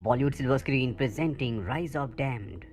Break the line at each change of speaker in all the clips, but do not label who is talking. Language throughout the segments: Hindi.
Bollywood silver screen presenting rise of damned.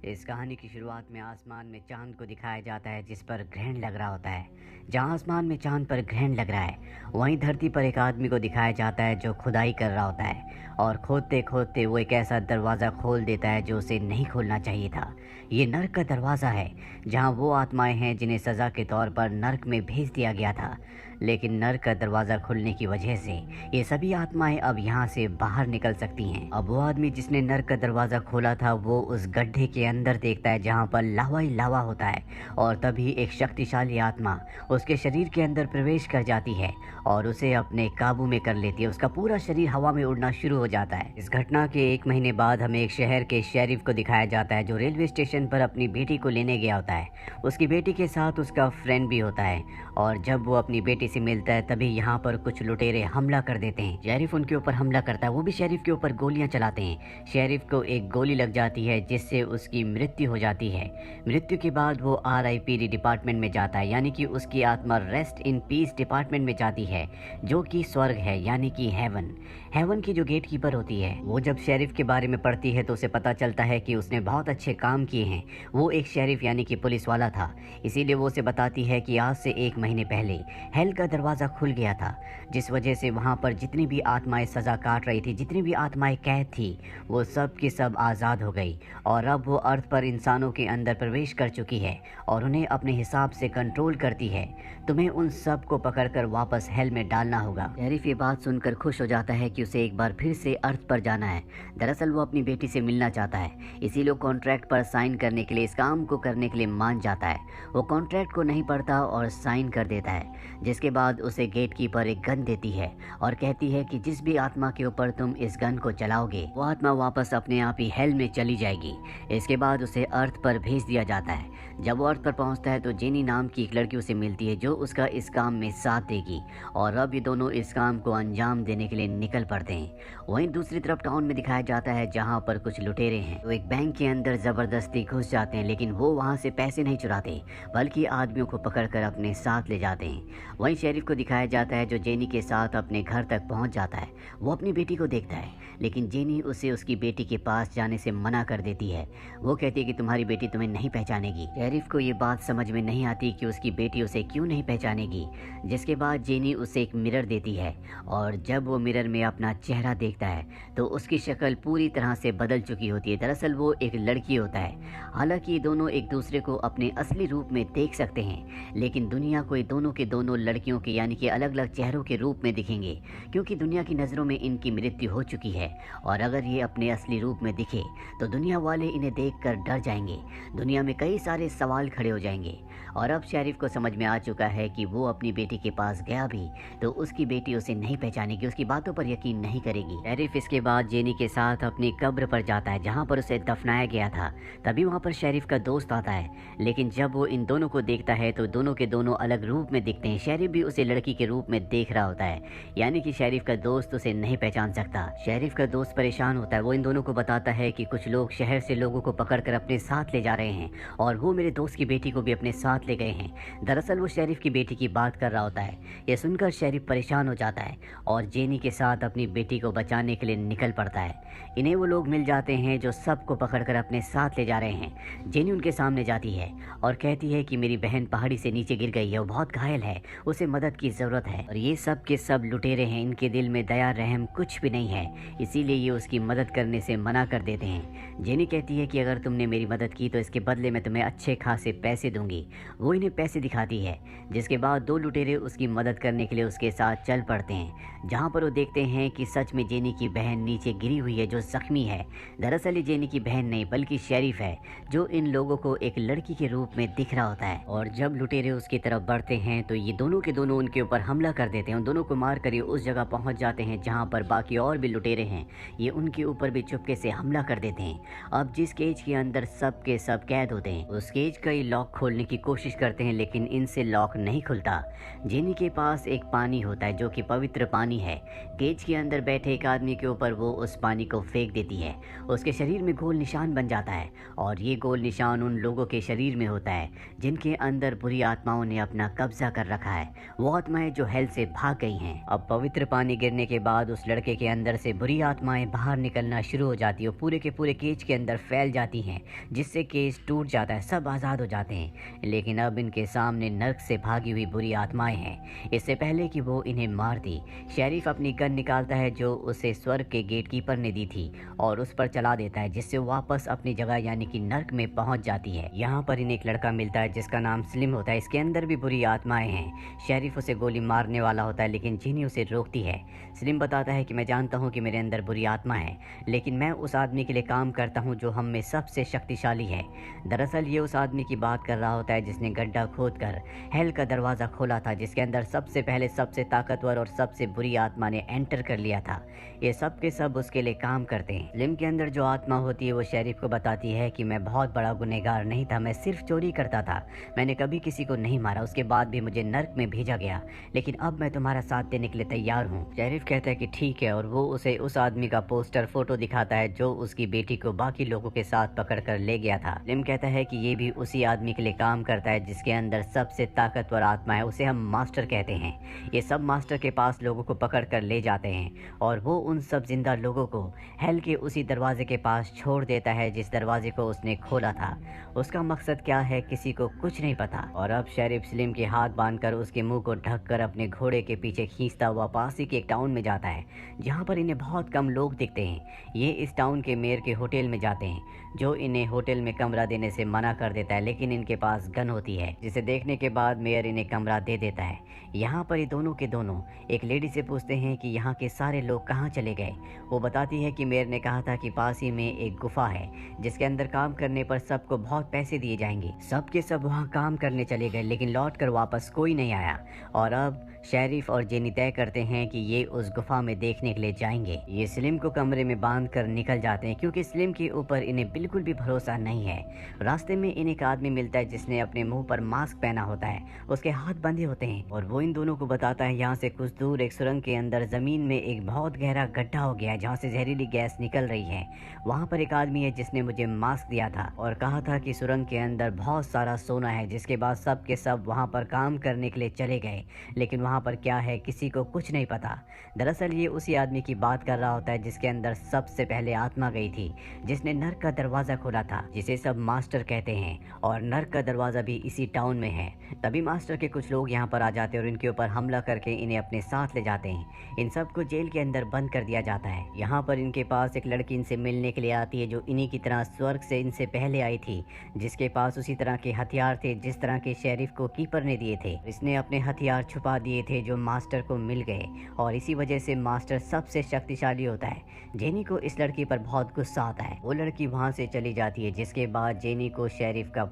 इस कहानी की शुरुआत में आसमान में चांद को दिखाया जाता है जिस पर ग्रहण लग रहा होता है। जहां आसमान में चांद पर ग्रहण लग रहा है वहीं धरती पर एक आदमी को दिखाया जाता है जो खुदाई कर रहा होता है और खोदते खोदते वो एक ऐसा दरवाज़ा खोल देता है जो उसे नहीं खोलना चाहिए था। ये नर्क का दरवाज़ा है जहां वो आत्माएं हैं जिन्हें सज़ा के तौर पर नर्क में भेज दिया गया था, लेकिन नर्क का दरवाज़ा खुलने की वजह से ये सभी आत्माएं अब यहाँ से बाहर निकल सकती हैं। अब वो आदमी जिसने नर्क का दरवाज़ा खोला था वो उस गड्ढे के अंदर देखता है जहाँ पर लावा ही लावा होता है और तभी एक शक्तिशाली आत्मा उसके शरीर के अंदर प्रवेश कर जाती है और उसे अपने काबू में कर लेती है। उसका पूरा शरीर हवा में उड़ना शुरू हो जाता है। इस घटना के 1 महीने बाद हमें एक शहर के शेरिफ को दिखाया जाता है जो रेलवे स्टेशन पर अपनी बेटी को लेने गया होता है। उसकी बेटी के साथ उसका फ्रेंड भी होता है और जब वो अपनी बेटी से मिलता है तभी यहाँ पर कुछ लुटेरे हमला कर देते हैं। शेरिफ उनके ऊपर हमला करता है, वो भी शेरिफ के ऊपर गोलियां चलाते हैं। शेरिफ को एक गोली लग जाती है जिससे उसकी मृत्यु हो जाती है। मृत्यु के बाद वो RIPD डिपार्टमेंट में जाता है, यानी कि उसकी आत्मा रेस्ट इन पीस डिपार्टमेंट में जाती है जो कि स्वर्ग है, यानी कि हेवन। हेवन की जो गेट कीपर होती है वो जब शेरिफ के बारे में पढ़ती है तो उसे पता चलता है कि उसने बहुत अच्छे काम किए हैं। वो एक शेरिफ यानी कि पुलिस वाला था, इसीलिए वो उसे बताती है कि आज से 1 महीने पहले हेल का दरवाज़ा खुल गया था जिस वजह से वहाँ पर जितनी भी आत्माएं सज़ा काट रही थी, जितनी भी आत्माएं कैद थी, वो सब की सब आज़ाद हो गई और अब वो अर्थ पर इंसानों के अंदर प्रवेश कर चुकी है और उन्हें अपने हिसाब से कंट्रोल करती है। तुम्हें उन सब को पकड़कर वापस हेल में डालना होगा। शेरिफ ये बात सुनकर खुश हो जाता है कि उसे एक बार फिर से अर्थ पर जाना है। दरअसल वो अपनी बेटी से मिलना चाहता है, इसीलिए कॉन्ट्रैक्ट पर साइन करने के लिए, इस काम को करने के लिए मान जाता है। वो कॉन्ट्रैक्ट को नहीं पढ़ता और साइन कर देता है, जिसके बाद उसे गेट कीपर एक गन देती है और कहती है कि जिस भी आत्मा के ऊपर तुम इस गन को चलाओगे वो आत्मा वापस अपने आप ही हेल में चली जाएगी। इसके बाद उसे अर्थ पर भेज दिया जाता है। जब वो अर्थ पर पहुंचता है तो जेनी नाम की एक लड़की उसे मिलती है जो उसका इस काम में साथ देगी और अब ये दोनों इस काम को अंजाम देने के लिए निकल पड़ते हैं। वहीं दूसरी तरफ टाउन में दिखाया जाता है जहाँ पर कुछ लुटेरे हैं तो एक बैंक के अंदर जबरदस्ती घुस जाते हैं, लेकिन वो वहाँ से पैसे नहीं चुराते बल्कि आदमियों को पकड़कर अपने साथ ले जाते हैं। वहीं शेरिफ को दिखाया जाता है जो जेनी के साथ अपने घर तक पहुंच जाता है। वो अपनी बेटी को देखता है लेकिन जेनी उसे उसकी बेटी के पास जाने से मना कर देती है। वो कहती है कि तुम्हारी बेटी तुम्हें नहीं पहचानेगी। शेरिफ को ये बात समझ में नहीं आती कि उसकी बेटी उसे क्यों नहीं पहचानेगी। जिसके बाद जेनी उसे एक मिरर देती है और जब वो मिरर में अपना चेहरा देखता है तो उसकी शक्ल पूरी तरह से बदल चुकी होती है। दरअसल वो एक लड़की होता है। हालांकि ये दोनों एक दूसरे को अपने असली रूप में देख सकते हैं, लेकिन दुनिया को ये दोनों के दोनों लड़कियों के यानी कि अलग अलग चेहरों के रूप में दिखेंगे क्योंकि दुनिया की नज़रों में इनकी मृत्यु हो चुकी है और अगर ये अपने असली रूप में दिखे तो दुनिया वाले इन्हें देखकर डर जाएंगे। दुनिया में कई सारे सवाल खड़े हो जाएंगे और अब शेरिफ को समझ में आ चुका है कि वो अपनी बेटी के पास गया भी तो उसकी बेटी उसे नहीं पहचानेगी, उसकी बातों पर यकीन नहीं करेगी। शेरिफ इसके बाद जेनी के साथ अपनी कब्र पर जाता है जहाँ पर उसे दफनाया गया था। तभी वहाँ पर शेरिफ का दोस्त आता है, लेकिन जब वो इन दोनों को देखता है तो दोनों के दोनों अलग रूप में दिखते हैं। शेरिफ भी उसे लड़की के रूप में देख रहा होता है, यानी कि शेरिफ का दोस्त उसे नहीं पहचान सकता। शेरिफ का दोस्त परेशान होता है। वो इन दोनों को बताता है कि कुछ लोग शहर से लोगों को पकड़कर अपने साथ ले जा रहे हैं और वो मेरे दोस्त की बेटी को भी अपने साथ ले गए हैं। दरअसल वो शेरिफ की बेटी की बात कर रहा होता है। यह सुनकर शेरिफ परेशान हो जाता है और जेनी के साथ अपनी बेटी को बचाने के लिए निकल पड़ता है। इन्हें वो लोग मिल जाते हैं जो सबको पकड़कर अपने साथ ले जा रहे हैं। जेनी उनके सामने जाती है और कहती है कि मेरी बहन पहाड़ी से नीचे गिर गई है, वो बहुत घायल है, उसे मदद की ज़रूरत है। और ये सब के सब लुटेरे हैं, इनके दिल में दया रहम कुछ भी नहीं है, इसीलिए ये उसकी मदद करने से मना कर देते हैं। जेनी कहती है कि अगर तुमने मेरी मदद की तो इसके बदले में तुम्हें अच्छे खासे पैसे दूंगी। वो इन्हें पैसे दिखाती है, जिसके बाद 2 लुटेरे उसकी मदद करने के लिए उसके साथ चल पड़ते हैं जहाँ पर वो देखते हैं कि सच में जेनी की बहन नीचे गिरी हुई है जो जख्मी है। दरअसल ये जेनी की बहन नहीं बल्कि शेरिफ है जो इन लोगों को एक लड़की के रूप में दिख रहा होता है। और जब लुटेरे उसकी तरफ बढ़ते हैं तो ये दोनों के दोनों उनके ऊपर हमला कर देते हैं। उन दोनों को मार कर ये उस जगह पहुंच जाते हैं जहाँ पर बाकी और भी लुटेरे हैं। ये उनके ऊपर भी चुपके से हमला कर देते हैं। अब जिस केज के अंदर सब के सब कैद होते हैं उस केज का ये लॉक खोलने की कोशिश करते हैं, लेकिन इनसे लॉक नहीं खुलता। जेनी के पास एक पानी होता है जो कि पवित्र पानी है। केज के अंदर बैठे एक आदमी के ऊपर वो उस पानी को फेंक देती है। उसके शरीर में गोल निशान बन जाता है और ये गोल निशान उन लोगों के शरीर में होता है जिनके अंदर बुरी आत्माओं ने अपना कब्जा कर रखा है। वो आत्माएं जो हेल से भाग गई हैं। अब पवित्र पानी गिरने के बाद उस लड़के के अंदर से बुरी आत्माएं बाहर निकलना शुरू हो जाती है और पूरे के पूरे केज के अंदर फैल जाती हैं, जिससे केज टूट जाता है, सब आज़ाद हो जाते हैं। लेकिन अब इनके सामने नर्क से भागी हुई बुरी आत्माएं हैं। इससे पहले कि वो इन्हें मार दी, शेरिफ अपनी गन निकालता है जो उसे स्वर्ग के गेटकीपर ने दी थी और उस पर चला देता है, जिससे वापस अपनी जगह यानी कि नर्क में पहुंच जाती है। यहाँ पर इन्हें एक लड़का मिलता है जिसका नाम स्लिम होता है। इसके अंदर भी बुरी आत्माएं हैं। शेरिफ उसे गोली मारने वाला होता है, लेकिन जिनी उसे रोकती है। स्लिम बताता है कि मैं जानता हूँ कि मेरे अंदर बुरी आत्मा है, लेकिन मैं उस आदमी के लिए काम करता हूँ जो हम में सबसे शक्तिशाली है। दरअसल ये उस आदमी की बात कर रहा होता है जिसने गड्ढा खोद कर हेल का दरवाज़ा खोला था, जिसके अंदर सबसे पहले सबसे ताकतवर और सबसे बुरी आत्मा ने एंटर कर लिया था। ये सब के सब उसके लिए काम करते हैं। स्लिम के अंदर जो आत्मा होती है वो शेरिफ को बताती है कि मैं बहुत बड़ा गुनहगार नहीं था, मैं सिर्फ चोरी करता था, मैंने कभी किसी को नहीं मारा, उसके बाद भी मुझे नर्क में भेजा गया, लेकिन अब मैं तुम्हारा साथ देने के लिए तैयार हूँ। शेरिफ कहता है कि ठीक है, और वो उसे उस आदमी का पोस्टर फोटो दिखाता है जो उसकी बेटी को बाकी लोगों के साथ पकड़ कर ले गया था। स्लिम कहता है कि ये भी उसी आदमी के लिए काम करता है जिसके अंदर सबसे ताकतवर आत्मा है, उसे हम मास्टर कहते हैं। ये सब मास्टर के पास लोगों को पकड़ कर ले जाते हैं और वो उन सब जिंदा लोगों को हेल के उसी दरवाजे के पास छोड़ देता है जिस दरवाजे को उसने खोला था। उसका मकसद क्या है किसी को कुछ नहीं पता। और अब शेरिफ स्लिम के हाथ बांधकर उसके मुंह को ढककर अपने घोड़े के पीछे खींचता हुआ पास ही के एक टाउन में जाता है जहाँ पर इन्हें बहुत कम लोग दिखते हैं। ये इस टाउन के मेयर के होटल में जाते हैं जो इन्हें होटल में कमरा देने से मना कर देता है, लेकिन इनके पास गन होती है जिसे देखने के बाद मेयर इन्हें कमरा दे देता है। यहाँ पर ये दोनों के दोनों एक लेडी से पूछते हैं कि यहाँ के सारे लोग कहाँ चले गए। वो बताती है कि मेयर ने कहा था कि पास ही में एक गुफा है जिसके अंदर काम करने पर सबको बहुत पैसे दिए जाएंगे। सब के सब वहाँ काम करने चले गए, लेकिन लौट कर वापस कोई नहीं आया। और अब शेरिफ और जेनी तय करते हैं कि ये उस गुफा में देखने के लिए जाएंगे। ये स्लिम को कमरे में बांध कर निकल जाते हैं क्योंकि स्लिम के ऊपर इन्हें बिल्कुल भी भरोसा नहीं है। रास्ते में इन्हें एक आदमी मिलता है जिसने अपने मुंह पर मास्क पहना होता है, उसके हाथ बंधे होते हैं और वो इन दोनों को बताता है यहाँ से कुछ दूर एक सुरंग के अंदर जमीन में एक बहुत गहरा गड्ढा हो गया है जहाँ से जहरीली गैस निकल रही है। वहाँ पर एक आदमी है जिसने मुझे मास्क दिया था और कहा था कि सुरंग के अंदर बहुत सारा सोना है, जिसके बाद सब के सब वहाँ पर काम करने के लिए चले गए, लेकिन वहाँ पर क्या है किसी को कुछ नहीं पता। दरअसल ये उसी आदमी की बात कर रहा होता है जिसके अंदर सबसे पहले आत्मा गई थी, जिसने नर्क का दरवाजा खोला था, जिसे सब मास्टर कहते हैं, और नर्क का दरवाजा भी इसी टाउन में है। तभी मास्टर के कुछ लोग यहाँ पर आ जाते हैं और इनके ऊपर हमला करके इन्हें अपने साथ ले जाते हैं। इन सबको जेल के अंदर बंद कर दिया जाता है। यहाँ पर इनके पास एक लड़की इनसे मिलने के लिए आती है जो इन्हीं की तरह स्वर्ग से इनसे पहले आई थी, जिसके पास उसी तरह के हथियार थे जिस तरह के शेरिफ को कीपर ने दिए थे। इसने अपने हथियार छुपा दिए थे जो मास्टर को मिल गए और इसी वजह से मास्टर सबसे शक्तिशाली होता है। जेनी को इस लड़की पर बहुत गुस्सा आता है। वो लड़की वहाँ से चली जाती है, जिसके बाद जेनी को शेरिफ का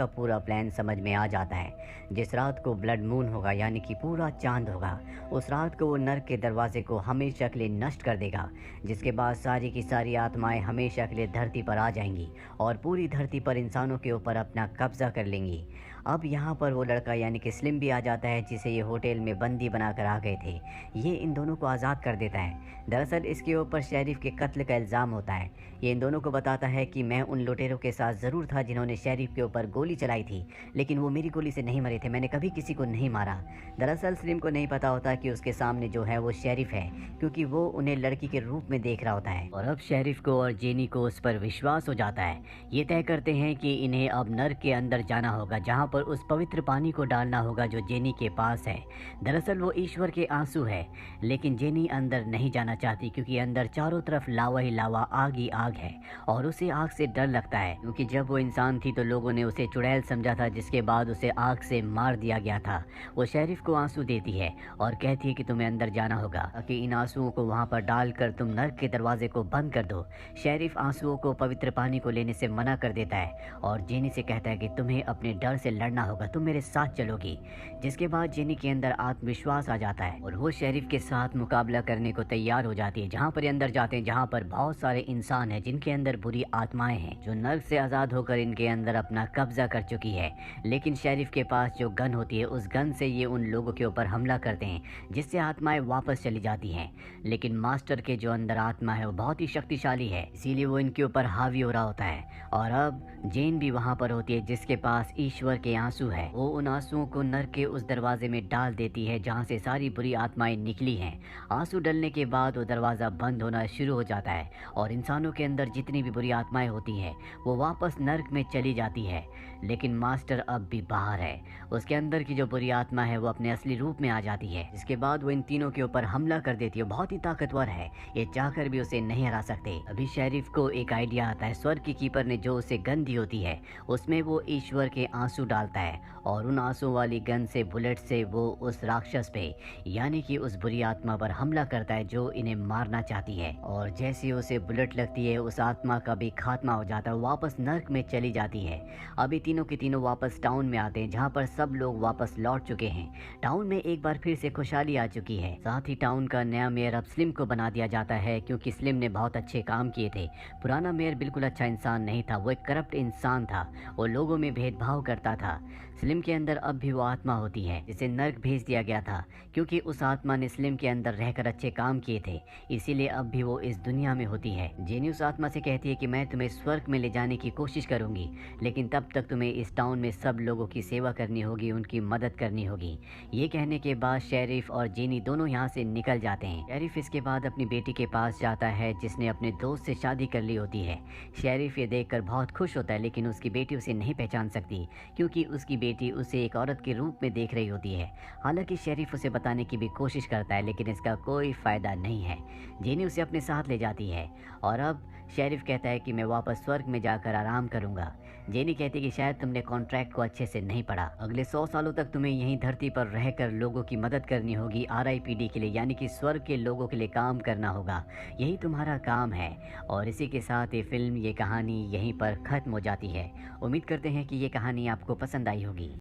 पूरा प्लान समझ में आ जाता है। जिस रात को ब्लड मून होगा यानी कि पूरा चांद होगा, उस रात को वो नर्क के दरवाजे को हमेशा के लिए नष्ट कर देगा, जिसके बाद सारी की सारी आत्माएं हमेशा के लिए धरती पर आ जाएंगी और पूरी धरती पर इंसानों के ऊपर अपना कब्जा कर लेंगी। अब यहाँ पर वो लड़का यानी कि स्लिम भी आ जाता है जिसे ये होटल में बंदी बनाकर आ गए थे। ये इन दोनों को आज़ाद कर देता है। दरअसल इसके ऊपर शेरिफ के कत्ल का इल्ज़ाम होता है। ये इन दोनों को बताता है कि मैं उन लुटेरों के साथ ज़रूर था जिन्होंने शेरिफ के ऊपर गोली चलाई थी, लेकिन वो मेरी गोली से नहीं मरे थे, मैंने कभी किसी को नहीं मारा। दरअसल स्लिम को नहीं पता होता कि उसके सामने जो है वो शेरिफ है, क्योंकि वो उन्हें लड़की के रूप में देख रहा होता है। और अब शेरिफ को और जेनी को उस पर विश्वास हो जाता है। ये तय करते हैं कि इन्हें अब नर्क के अंदर जाना होगा, जहाँ पर उस पवित्र पानी को डालना होगा जो जेनी के पास है। दरअसल वो ईश्वर के आंसू है, लेकिन जेनी अंदर नहीं जाना चाहती क्योंकि अंदर चारों तरफ लावा ही लावा, आग ही आग है और उसे आग से डर लगता है, क्योंकि जब वो इंसान थी तो लोगों ने उसे चुड़ैल समझा था, जिसके बाद उसे आग से मार दिया गया था। वो शेरिफ को आंसू देती है और कहती है कि तुम्हें अंदर जाना होगा ताकि इन आंसुओं को वहाँ पर डालकर तुम नर्क के दरवाजे को बंद कर दो। शेरिफ आंसुओं को पवित्र पानी को लेने से मना कर देता है और जेनी से कहता है कि तुम्हें अपने डर से लड़ना होगा, तुम मेरे साथ चलोगी। जिसके बाद जेनी के अंदर आत्मविश्वास आ जाता है और वो शेरिफ के साथ मुकाबला करने को तैयार हो जाती है। जहाँ पर अंदर जाते हैं जहाँ पर बहुत सारे इंसान हैं जिनके अंदर बुरी आत्माएं हैं जो नर्क से आज़ाद होकर इनके अंदर अपना कब्जा कर चुकी है, लेकिन शेरिफ के पास जो गन होती है उस गन से ये उन लोगों के ऊपर हमला करते हैं जिससे आत्माएं वापस चली जाती हैं। लेकिन मास्टर के जो अंदर आत्मा है वो बहुत ही शक्तिशाली है, इसीलिए वो इनके ऊपर हावी हो रहा होता है। और अब जेन भी वहाँ पर होती है जिसके पास ईश्वर के आंसू है वो उन आंसुओं को नर्क के उस दरवाजे में डाल देती है जहाँ से सारी बुरी आत्माएं निकली हैं। आंसू डलने के बाद वो दरवाज़ा बंद होना शुरू हो जाता है और इंसानों के अंदर जितनी भी बुरी आत्माएं होती हैं वो वापस नर्क में चली जाती है। लेकिन मास्टर अब भी बाहर है। उसके अंदर की जो बुरी आत्मा है वो अपने असली रूप में आ जाती है, जिसके बाद वो इन तीनों के ऊपर हमला कर देती है। बहुत ही ताकतवर है, ये चाहकर भी उसे नहीं हरा सकते। अभी शेरिफ को एक आइडिया आता है। स्वर्ग की कीपर ने जो उसे गन दी होती है उसमें वो ईश्वर के आंसू डालता है और उन आंसू वाली गन से बुलेट से वो उस राक्षस पे यानी कि उस बुरी आत्मा पर हमला करता है जो इन्हें मारना चाहती है। और जैसे ही उसे बुलेट लगती है उस आत्मा का भी खात्मा हो जाता है, वापस नर्क में चली जाती है। अभी तीनों के तीनों वापस टाउन में आते हैं जहाँ पर सब लोग वापस लौट चुके हैं। टाउन में एक बार फिर से खुशहाली आ चुकी है। साथ ही टाउन का नया मेयर अब स्लिम को बना दिया जाता है क्योंकि स्लिम ने बहुत अच्छे काम किए थे। पुराना मेयर बिल्कुल अच्छा इंसान नहीं था, वो एक करप्ट इंसान था, वो लोगों में भेदभाव करता था। स्लिम के अंदर अब भी वो आत्मा होती है जिसे नर्क भेज दिया गया था क्योंकि उस आत्मा ने स्लिम के अंदर रहकर अच्छे काम किए थे, इसीलिए अब भी वो इस दुनिया में होती है। जेनी उस आत्मा से कहती है कि मैं तुम्हें स्वर्ग में ले जाने की कोशिश करूंगी, लेकिन तब तक तुम्हें इस टाउन में सब लोगों की सेवा करनी होगी, उनकी मदद करनी होगी। ये कहने के बाद शेरिफ और जेनी दोनों यहाँ से निकल जाते हैं। शेरिफ इसके बाद अपनी बेटी के पास जाता है जिसने अपने दोस्त से शादी कर ली होती है। शेरिफ ये देखकर बहुत खुश होता है, लेकिन उसकी बेटी उसे नहीं पहचान सकती क्योंकि उसकी बेटी उसे एक औरत के रूप में देख रही होती है। हालांकि शेरिफ उसे बताने की भी कोशिश करता है लेकिन इसका कोई फायदा नहीं है। जेनी उसे अपने साथ ले जाती है और अब शेरिफ कहता है कि मैं वापस स्वर्ग में जाकर आराम करूंगा। जेनी कहती है कि शायद तुमने कॉन्ट्रैक्ट को अच्छे से नहीं पढ़ा, अगले 100 सालों तक तुम्हें यहीं धरती पर रहकर लोगों की मदद करनी होगी, RIPD के लिए यानी कि स्वर्ग के लोगों के लिए काम करना होगा, यही तुम्हारा काम है। और इसी के साथ ये फिल्म, ये कहानी यहीं पर ख़त्म हो जाती है। उम्मीद करते हैं कि ये कहानी आपको पसंद आई होगी।